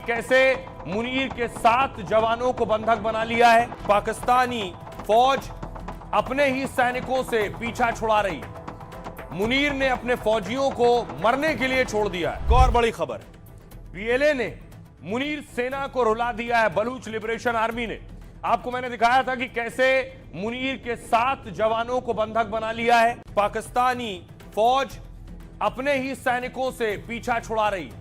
कैसे मुनीर के 7 जवानों को बंधक बना लिया है। पाकिस्तानी फौज अपने ही सैनिकों से पीछा छुड़ा रही। मुनीर ने अपने फौजियों को मरने के लिए छोड़ दिया है। एक और बड़ी खबर, बीएलए ने मुनीर सेना को रुला दिया है। बलूच लिबरेशन आर्मी ने, आपको मैंने दिखाया था कि कैसे मुनीर के 7 जवानों को बंधक बना लिया है। पाकिस्तानी फौज अपने ही सैनिकों से पीछा छुड़ा रही।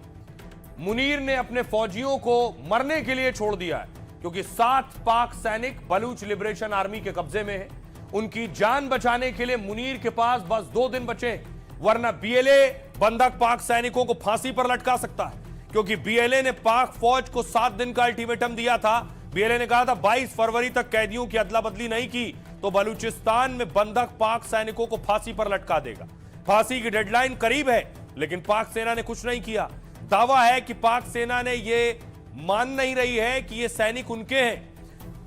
मुनीर ने अपने फौजियों को मरने के लिए छोड़ दिया है, क्योंकि 7 पाक सैनिक बलूच लिबरेशन आर्मी के कब्जे में है। उनकी जान बचाने के लिए मुनीर के पास बस 2 दिन बचे, वरना बीएलए बंधक पाक सैनिकों को फांसी पर लटका सकता है, क्योंकि बीएलए ने पाक फौज को 7 दिन का अल्टीमेटम दिया था। बीएलए ने कहा था 22 फरवरी तक कैदियों की अदला बदली नहीं की तो बलूचिस्तान में बंधक पाक सैनिकों को फांसी पर लटका देगा। फांसी की डेडलाइन करीब है, लेकिन पाक सेना ने कुछ नहीं किया। दावा है कि पाक सेना ने यह मान नहीं रही है कि ये सैनिक उनके हैं,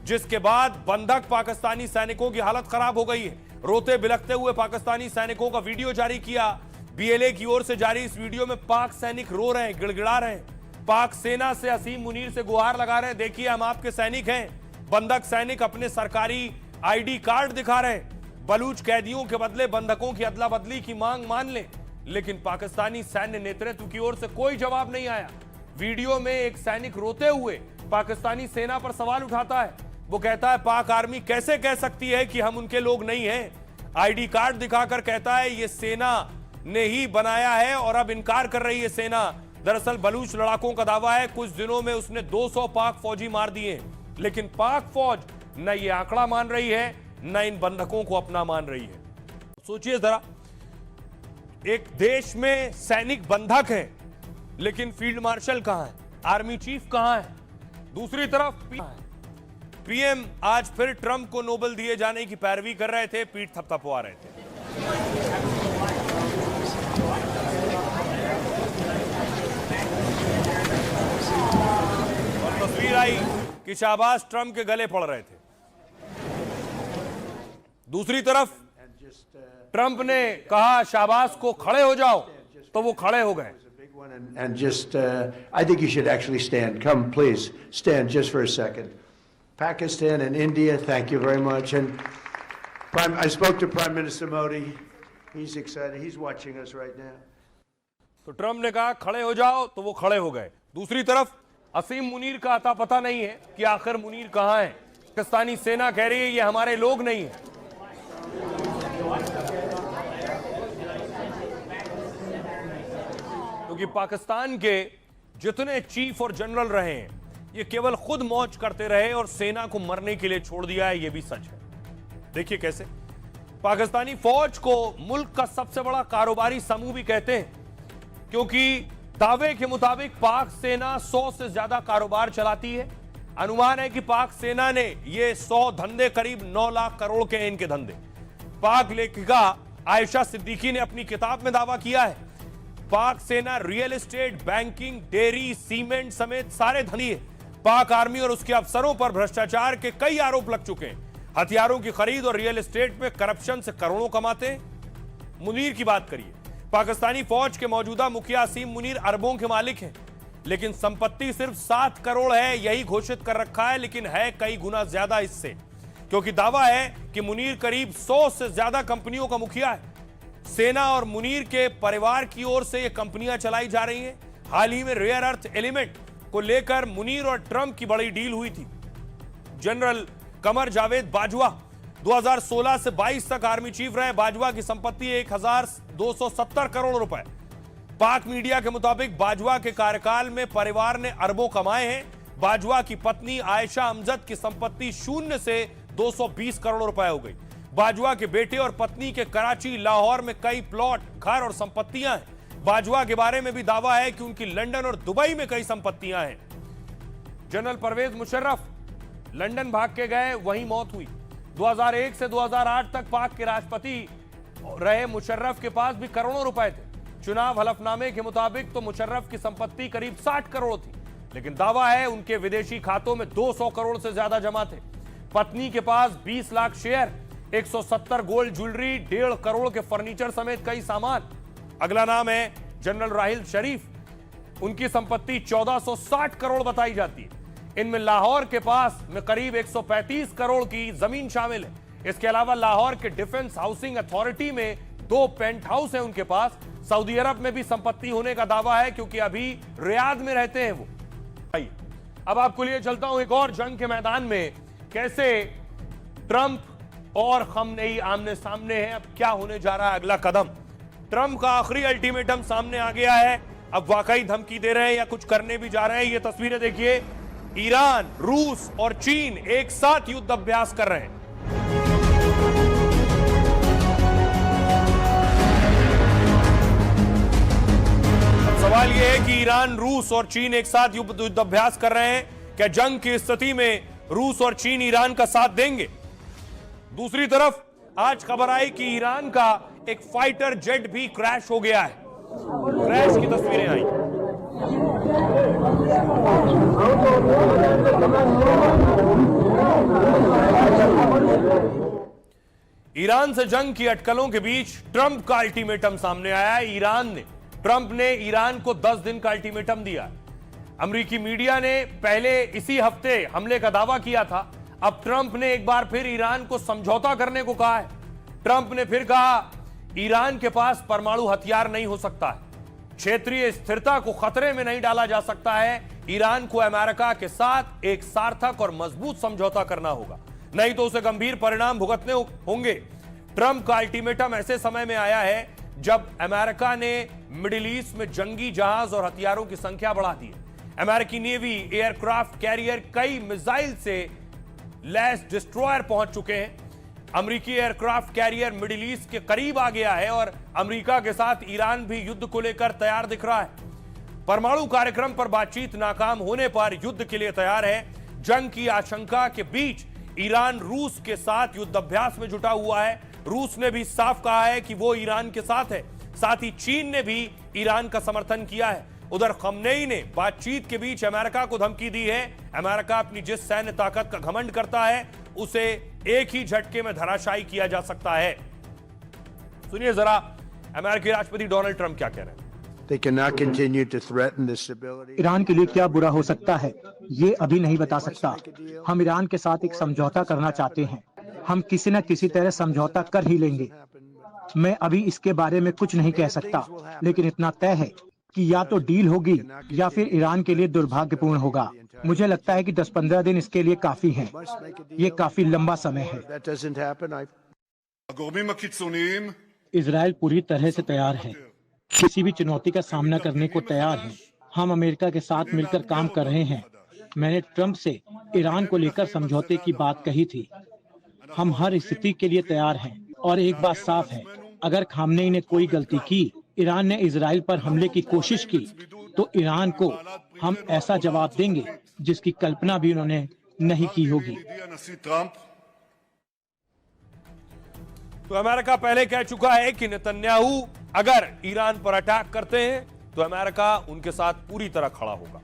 जिसके बाद बंधक पाकिस्तानी सैनिकों की हालत खराब हो गई है। रोते बिलखते हुए पाकिस्तानी सैनिकों का वीडियो जारी किया। बीएलए की ओर से जारी इस वीडियो में पाक सैनिक रो रहे हैं, गिड़गिड़ा रहे हैं, पाक सेना से असीम मुनीर से गुहार लगा रहे हैं, देखिए हम आपके सैनिक हैं। बंधक सैनिक अपने सरकारी आईडी कार्ड दिखा रहे हैं। बलूच कैदियों के बदले बंधकों की अदला बदली की मांग मान ले, लेकिन पाकिस्तानी सैन्य नेतृत्व की ओर से कोई जवाब नहीं आया। वीडियो में एक सैनिक रोते हुए पाकिस्तानी सेना पर सवाल उठाता है। वो कहता है पाक आर्मी कैसे कह सकती है कि हम उनके लोग नहीं हैं। आईडी कार्ड दिखाकर कहता है ये सेना ने ही बनाया है, और अब इनकार कर रही है सेना। दरअसल बलूच लड़ाकों का दावा है कुछ दिनों में उसने 200 पाक फौजी मार दिए, लेकिन पाक फौज न ये आंकड़ा मान रही है, न इन बंधकों को अपना मान रही है। सोचिए जरा, एक देश में सैनिक बंधक है, लेकिन फील्ड मार्शल कहां है, आर्मी चीफ कहां है। दूसरी तरफ पीएम आज फिर ट्रंप को नोबेल दिए जाने की पैरवी कर रहे थे, पीठ थपथपवा रहे थे। और तस्वीर आई कि शहबाज ट्रंप के गले पड़ रहे थे। दूसरी तरफ ट्रंप ने कहा शहबाज को खड़े हो जाओ, तो वो खड़े हो गए। And just, I think you should actually stand. Come, please, stand just for a second. Pakistan and India, thank you very much. And I spoke to Prime Minister Modi. He's excited. He's watching us right now. तो Trump ने कहा खड़े हो जाओ, तो वो खड़े हो गए। दूसरी तरफ असीम मुनीर का अता पता नहीं है कि आखिर मुनीर कहां है। पाकिस्तानी सेना कह रही है ये हमारे लोग नहीं है। क्योंकि पाकिस्तान के जितने चीफ और जनरल रहे हैं, ये केवल खुद मौज करते रहे और सेना को मरने के लिए छोड़ दिया है, ये भी सच है। देखिए कैसे पाकिस्तानी फौज को मुल्क का सबसे बड़ा कारोबारी समूह भी कहते हैं, क्योंकि दावे के मुताबिक पाक सेना 100 से ज्यादा कारोबार चलाती है। अनुमान है कि पाक सेना ने ये 100 धंधे करीब 9 लाख करोड़ के हैं इनके धंधे। पाक लेखिका आयशा सिद्दीकी ने अपनी किताब में दावा किया है पाक सेना real estate, banking, dairy, cement समेत सारे धनी है। पाक आर्मी और उसके अफसरों पर भ्रष्टाचार के कई आरोप लग चुके हैं। हथियारों की खरीद और रियल एस्टेट में करप्शन से करोड़ों कमाते हैं। मुनीर की बात करिए, पाकिस्तानी फौज के मौजूदा मुखिया असीम मुनीर अरबों के मालिक हैं, लेकिन संपत्ति सिर्फ 7 करोड़ है, यही घोषित कर रखा है, लेकिन है कई गुना ज्यादा इससे, क्योंकि दावा है कि मुनीर करीब 100 से ज्यादा कंपनियों का मुखिया है। सेना और मुनीर के परिवार की ओर से ये कंपनियां चलाई जा रही हैं। हाल ही में रेयर अर्थ एलिमेंट को लेकर मुनीर और ट्रंप की बड़ी डील हुई थी। जनरल कमर जावेद बाजवा 2016 से 22 तक आर्मी चीफ रहे। बाजवा की संपत्ति 1270 करोड़ रुपए। पाक मीडिया के मुताबिक बाजवा के कार्यकाल में परिवार ने अरबों कमाए हैं। बाजवा की पत्नी आयशा अमजद की संपत्ति 0 से 220 करोड़ रुपए हो गई। बाजवा के बेटे और पत्नी के कराची, लाहौर में कई प्लॉट, घर और संपत्तियां हैं। बाजवा के बारे में भी दावा है कि उनकी लंदन और दुबई में कई संपत्तियां हैं। जनरल परवेज मुशर्रफ लंदन भाग के गए, वहीं मौत हुई। 2001 से 2008 तक पाक के राष्ट्रपति रहे मुशर्रफ के पास भी करोड़ों रुपए थे। चुनाव हलफनामे के मुताबिक तो मुशर्रफ की संपत्ति करीब 60 करोड़ थी, लेकिन दावा है उनके विदेशी खातों में 200 करोड़ से ज्यादा जमा थे। पत्नी के पास 20 lakh share, 170 gold jewellery, 1.5 crore के फर्नीचर समेत कई सामान। अगला नाम है जनरल राहिल शरीफ। उनकी संपत्ति 1460 करोड़ बताई जाती है। इनमें लाहौर के पास में करीब 135 करोड़ की जमीन शामिल है। इसके अलावा लाहौर के डिफेंस हाउसिंग अथॉरिटी में 2 पेंट हाउस है उनके पास। सऊदी अरब में भी संपत्ति होने का दावा है, क्योंकि अभी रियाद में रहते हैं वो। अब आपको लिए चलता हूं एक और जंग के मैदान में, कैसे ट्रंप और खमनेई आमने सामने हैं। अब क्या होने जा रहा है अगला कदम? ट्रंप का आखिरी अल्टीमेटम सामने आ गया है। अब वाकई धमकी दे रहे हैं या कुछ करने भी जा रहे हैं। ये तस्वीरें देखिए, ईरान, रूस और चीन एक साथ युद्ध अभ्यास कर रहे हैं। सवाल यह है कि ईरान, रूस और चीन एक साथ युद्ध अभ्यास कर रहे हैं। क्या जंग की स्थिति में रूस और चीन ईरान का साथ देंगे? दूसरी तरफ आज खबर आई कि ईरान का एक फाइटर जेट भी क्रैश हो गया है। क्रैश की तस्वीरें आई। ईरान से जंग की अटकलों के बीच ट्रंप का अल्टीमेटम सामने आया है। ट्रंप ने ईरान को 10 दिन का अल्टीमेटम दिया। अमेरिकी मीडिया ने पहले इसी हफ्ते हमले का दावा किया था। अब ट्रंप ने एक बार फिर ईरान को समझौता करने को कहा है। ट्रंप ने फिर कहा, ईरान के पास परमाणु हथियार नहीं हो सकता है, क्षेत्रीय स्थिरता को खतरे में नहीं डाला जा सकता है। ईरान को अमेरिका के साथ एक सार्थक और मजबूत समझौता करना होगा, नहीं तो उसे गंभीर परिणाम भुगतने होंगे। ट्रंप का अल्टीमेटम ऐसे समय में आया है जब अमेरिका ने मिडिल ईस्ट में जंगी जहाज और हथियारों की संख्या बढ़ा दी है। अमेरिकी नेवी एयरक्राफ्ट कैरियर कई मिसाइल से लैस डिस्ट्रॉयर पहुंच चुके हैं। अमेरिकी एयरक्राफ्ट कैरियर मिडिल ईस्ट के करीब आ गया है और अमेरिका के साथ ईरान भी युद्ध को लेकर तैयार दिख रहा है। परमाणु कार्यक्रम पर बातचीत नाकाम होने पर युद्ध के लिए तैयार है। जंग की आशंका के बीच ईरान रूस के साथ युद्ध अभ्यास में जुटा हुआ है। रूस ने भी साफ कहा है कि वो ईरान के साथ है। साथ ही चीन ने भी ईरान का समर्थन किया है। उधर खमनेई ने बातचीत के बीच अमेरिका को धमकी दी है। अमेरिका अपनी जिस सैन्य ताकत का घमंड करता है उसे एक ही झटके में धराशायी किया जा सकता है। सुनिए जरा अमेरिकी राष्ट्रपति डोनाल्ड ट्रंप क्या कह रहे हैं। They cannot continue to threaten the stability. Iran के लिए क्या बुरा हो सकता है ये अभी नहीं बता सकता। हम ईरान के साथ एक समझौता करना चाहते हैं। हम किसी न किसी तरह समझौता कर ही लेंगे। मैं अभी इसके बारे में कुछ नहीं कह सकता, लेकिन इतना तय है कि या तो डील होगी या फिर ईरान के लिए दुर्भाग्यपूर्ण होगा। मुझे लगता है कि 10-15 दिन इसके लिए काफी हैं। ये काफी लंबा समय है। That doesn't happen. इजराइल पूरी तरह से तैयार है, किसी भी चुनौती का सामना करने को तैयार है। हम अमेरिका के साथ मिलकर काम कर रहे हैं। मैंने ट्रंप से ईरान को लेकर समझौते की बात कही थी। हम हर स्थिति के लिए तैयार हैं। और एक बात साफ है, अगर खामनेई ने कोई गलती की, ईरान ने इजराइल पर हमले की कोशिश की, तो ईरान को हम ऐसा जवाब देंगे जिसकी कल्पना भी उन्होंने नहीं की होगी। तो अमेरिका पहले कह चुका है कि नेतन्याहू अगर ईरान पर अटैक करते हैं तो अमेरिका उनके साथ पूरी तरह खड़ा होगा।